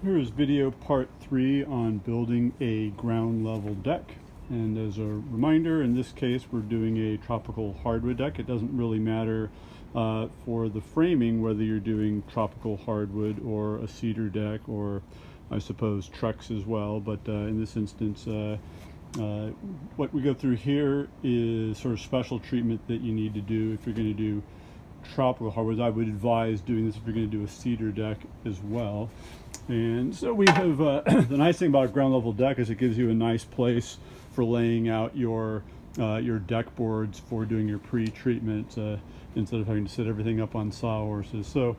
Here is video part 3 on building a ground level deck. And as a reminder, in this case we're doing a tropical hardwood deck. It doesn't really matter for the framing whether you're doing tropical hardwood or a cedar deck, or I suppose Trex as well, but in this instance what we go through here is sort of special treatment that you need to do if you're going to do tropical hardwoods. I would advise doing this if you're going to do a cedar deck as well. And so we have the nice thing about a ground level deck is it gives you a nice place for laying out your deck boards for doing your pre-treatment instead of having to set everything up on sawhorses. So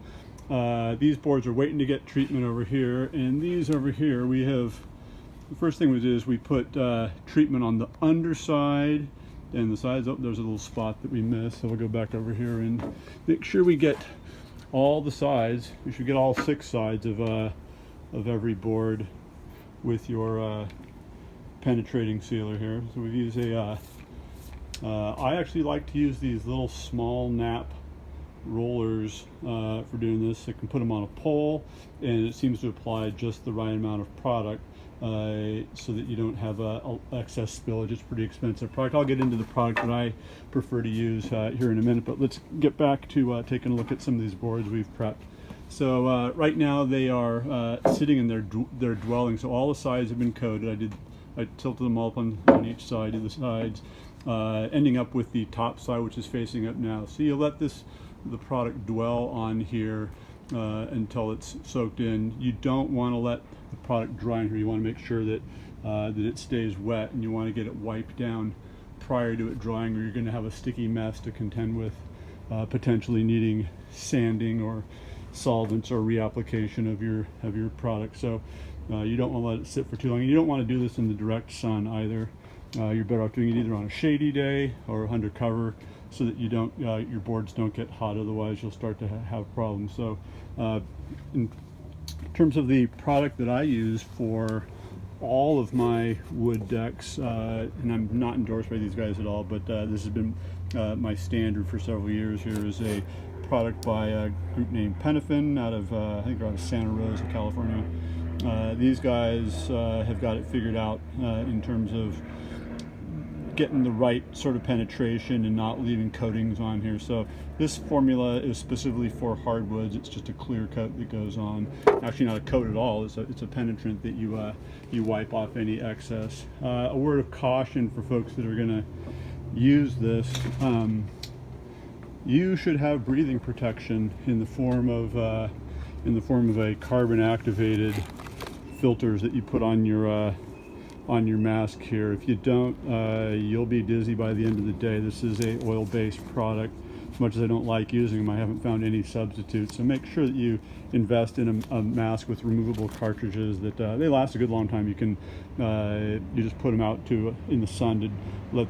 these boards are waiting to get treatment over here, and these over here we have, the first thing we did is we put treatment on the underside and the sides. Oh, there's a little spot that we missed, so we'll go back over here and make sure we get all the sides. You should get all 6 sides of every board with your penetrating sealer here. So we use I actually like to use these little small nap rollers for doing this. I can put them on a pole, and it seems to apply just the right amount of product so that you don't have excess spillage. It's a pretty expensive product. I'll get into the product that I prefer to use here in a minute, but let's get back to taking a look at some of these boards we've prepped. So right now they are sitting in their dwelling, so all the sides have been coated. I tilted them all up on each side of the sides, ending up with the top side, which is facing up now. So you let the product dwell on here until it's soaked in. You don't want to let the product dry in here. You want to make sure that that it stays wet, and you want to get it wiped down prior to it drying, or you're going to have a sticky mess to contend with, potentially needing sanding or solvents or reapplication of your product. So you don't want to let it sit for too long, and you don't want to do this in the direct sun either. You're better off doing it either on a shady day or under cover, so that you don't your boards don't get hot. Otherwise you'll start to have problems. So in terms of the product that I use for all of my wood decks, and I'm not endorsed by these guys at all, but this has been my standard for several years. Here is a product by a group named Penafin out of I think they're out of Santa Rosa, California. These guys have got it figured out in terms of getting the right sort of penetration and not leaving coatings on here. So this formula is specifically for hardwoods. It's just a clear coat that goes on. Actually not a coat at all. It's a penetrant that you wipe off any excess. A word of caution for folks that are going to use this: you should have breathing protection in the form of a carbon activated filters that you put on your mask here. If you don't, you'll be dizzy by the end of the day. This is a oil-based product. As much as I don't like using them, I haven't found any substitute. So make sure that you invest in a mask with removable cartridges that they last a good long time. You can you just put them out in the sun to let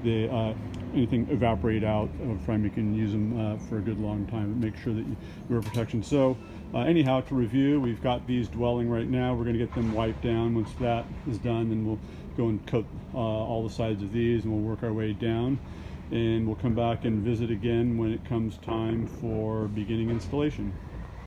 anything evaporate out from. You can use them for a good long time. Make sure that you wear protection. So anyhow, to review, we've got these dwelling right now. We're going to get them wiped down. Once that is done, then we'll go and coat all the sides of these, and we'll work our way down, and we'll come back and visit again when it comes time for beginning installation.